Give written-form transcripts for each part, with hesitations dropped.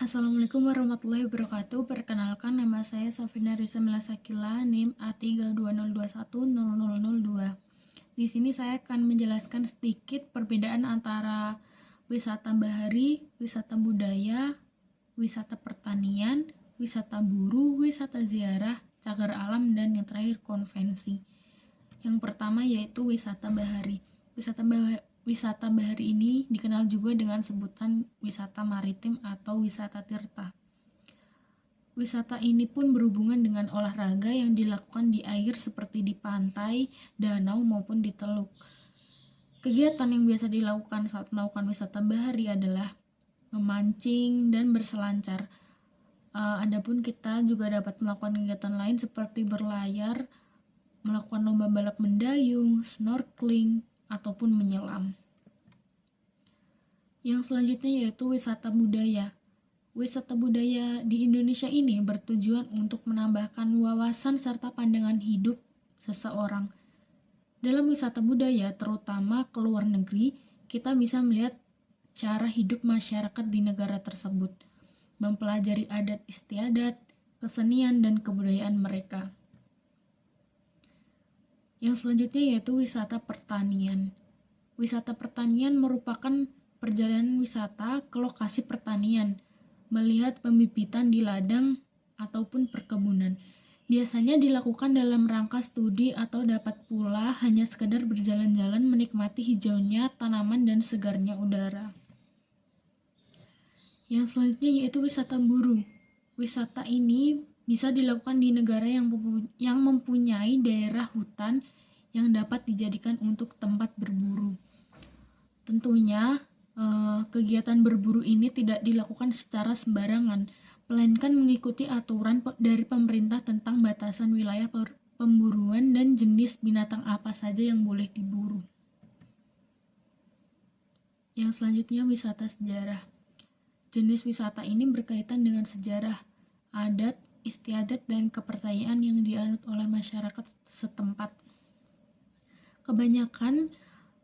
Assalamualaikum warahmatullahi wabarakatuh. Perkenalkan, nama saya Safina Risa Milasakila, NIM A320210002. Di sini saya akan menjelaskan sedikit perbedaan antara wisata bahari, wisata budaya, wisata pertanian, wisata buruh, wisata ziarah, cagar alam, dan yang terakhir konvensi. Yang pertama yaitu wisata bahari. Wisata bahari ini dikenal juga dengan sebutan wisata maritim atau wisata tirta. Wisata ini pun berhubungan dengan olahraga yang dilakukan di air seperti di pantai, danau, maupun di teluk. Kegiatan yang biasa dilakukan saat melakukan wisata bahari adalah memancing dan berselancar. Adapun kita juga dapat melakukan kegiatan lain seperti berlayar, melakukan lomba balap mendayung, snorkeling, ataupun menyelam. Yang selanjutnya yaitu wisata budaya. Wisata budaya di Indonesia ini bertujuan untuk menambahkan wawasan serta pandangan hidup seseorang. Dalam wisata budaya, terutama ke luar negeri, kita bisa melihat cara hidup masyarakat di negara tersebut, mempelajari adat istiadat, kesenian, dan kebudayaan mereka. Yang selanjutnya yaitu wisata pertanian. Wisata pertanian merupakan perjalanan wisata ke lokasi pertanian, melihat pembibitan di ladang ataupun perkebunan. Biasanya dilakukan dalam rangka studi atau dapat pula hanya sekedar berjalan-jalan menikmati hijaunya tanaman dan segarnya udara. Yang selanjutnya yaitu wisata buruh. Wisata ini bisa dilakukan di negara yang mempunyai daerah hutan yang dapat dijadikan untuk tempat berburu. Tentunya kegiatan berburu ini tidak dilakukan secara sembarangan, melainkan mengikuti aturan dari pemerintah tentang batasan wilayah pemburuan dan jenis binatang apa saja yang boleh diburu. Yang selanjutnya wisata sejarah. Jenis wisata ini berkaitan dengan sejarah, adat, istiadat, dan kepercayaan yang dianut oleh masyarakat setempat. Kebanyakan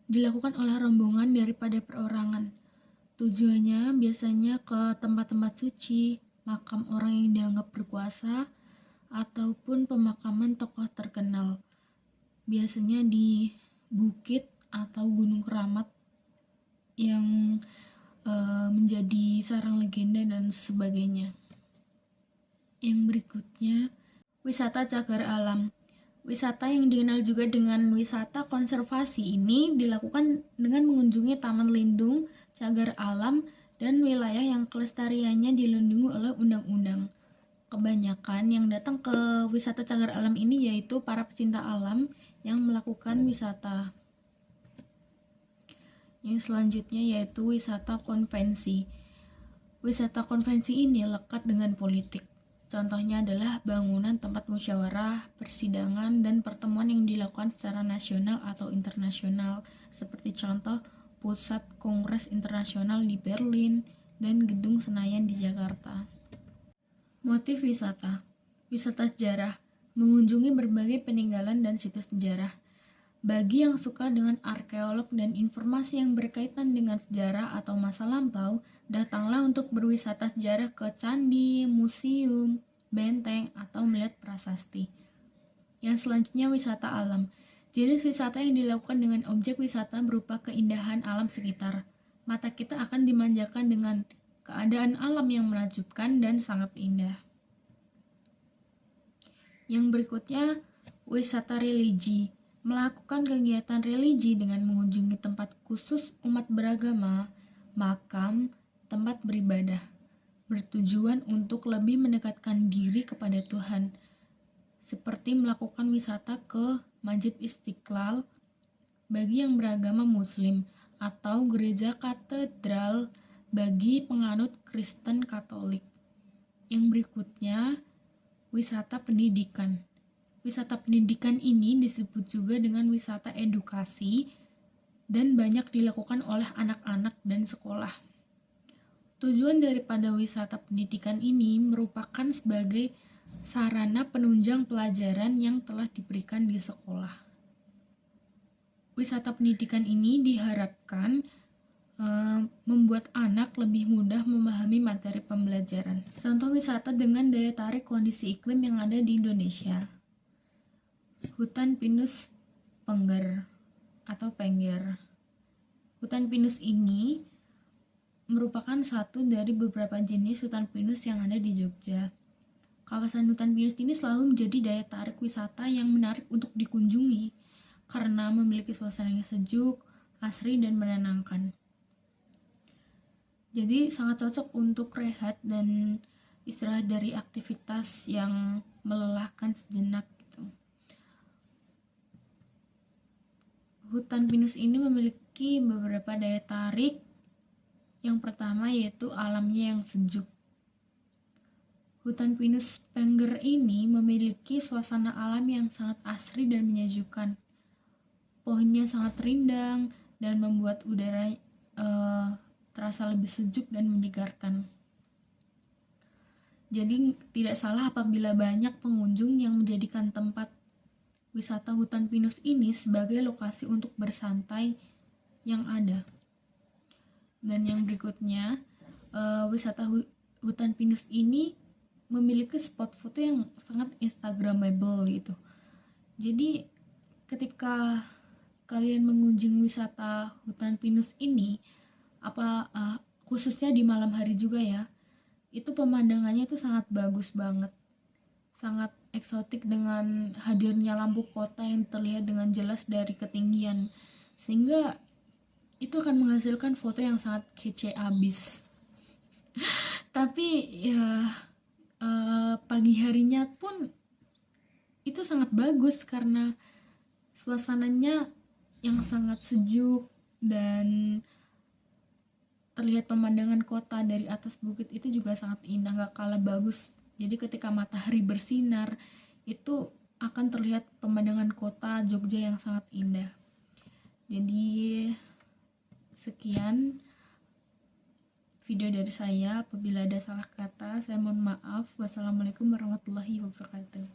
dilakukan oleh rombongan daripada perorangan. Tujuannya biasanya ke tempat-tempat suci, makam orang yang dianggap berkuasa, ataupun pemakaman tokoh terkenal. Biasanya di bukit atau gunung keramat yang menjadi sarang legenda dan sebagainya. Yang berikutnya, wisata cagar alam. Wisata yang dikenal juga dengan wisata konservasi ini dilakukan dengan mengunjungi taman lindung, cagar alam, dan wilayah yang kelestariannya dilindungi oleh undang-undang. Kebanyakan yang datang ke wisata cagar alam ini yaitu para pecinta alam yang melakukan wisata. Yang selanjutnya yaitu wisata konvensi. Wisata konvensi ini lekat dengan politik. Contohnya adalah bangunan tempat musyawarah, persidangan, dan pertemuan yang dilakukan secara nasional atau internasional, seperti contoh Pusat Kongres Internasional di Berlin dan Gedung Senayan di Jakarta. Motif wisata. Wisata sejarah, mengunjungi berbagai peninggalan dan situs sejarah. Bagi yang suka dengan arkeolog dan informasi yang berkaitan dengan sejarah atau masa lampau, datanglah untuk berwisata sejarah ke candi, museum, benteng, atau melihat prasasti. Yang selanjutnya wisata alam. Jenis wisata yang dilakukan dengan objek wisata berupa keindahan alam sekitar. Mata kita akan dimanjakan dengan keadaan alam yang menakjubkan dan sangat indah. Yang berikutnya, wisata religi. Melakukan kegiatan religi dengan mengunjungi tempat khusus umat beragama, makam, tempat beribadah, bertujuan untuk lebih mendekatkan diri kepada Tuhan, seperti melakukan wisata ke Masjid Istiqlal bagi yang beragama Muslim atau gereja katedral bagi penganut Kristen Katolik. Yang berikutnya, wisata pendidikan. Wisata pendidikan ini disebut juga dengan wisata edukasi dan banyak dilakukan oleh anak-anak dan sekolah. Tujuan daripada wisata pendidikan ini merupakan sebagai sarana penunjang pelajaran yang telah diberikan di sekolah. Wisata pendidikan ini diharapkan membuat anak lebih mudah memahami materi pembelajaran. Contoh wisata dengan daya tarik kondisi iklim yang ada di Indonesia. Hutan pinus Pengger atau Pengger. Hutan pinus ini merupakan satu dari beberapa jenis hutan pinus yang ada di Jogja. Kawasan hutan pinus ini selalu menjadi daya tarik wisata yang menarik untuk dikunjungi karena memiliki suasana yang sejuk, asri, dan menenangkan. Jadi sangat cocok untuk rehat dan istirahat dari aktivitas yang melelahkan sejenak gitu. Hutan pinus ini memiliki beberapa daya tarik. Yang pertama yaitu alamnya yang sejuk. Hutan pinus Pengger ini memiliki suasana alam yang sangat asri dan menyejukkan. Pohonnya sangat rindang dan membuat udara terasa lebih sejuk dan menyegarkan. Jadi tidak salah apabila banyak pengunjung yang menjadikan tempat wisata hutan pinus ini sebagai lokasi untuk bersantai yang ada. Dan yang berikutnya, wisata hutan pinus ini memiliki spot foto yang sangat instagramable gitu. Jadi ketika kalian mengunjungi wisata hutan pinus ini, khususnya di malam hari juga ya, itu pemandangannya itu sangat bagus banget, sangat eksotik dengan hadirnya lampu kota yang terlihat dengan jelas dari ketinggian, sehingga itu akan menghasilkan foto yang sangat kece abis. Tapi ya pagi harinya pun itu sangat bagus karena suasananya yang sangat sejuk dan terlihat pemandangan kota dari atas bukit itu juga sangat indah, gak kalah bagus. Jadi ketika matahari bersinar itu akan terlihat pemandangan kota Jogja yang sangat indah. Jadi sekian video dari saya. Apabila ada salah kata saya mohon maaf. Wassalamualaikum warahmatullahi wabarakatuh.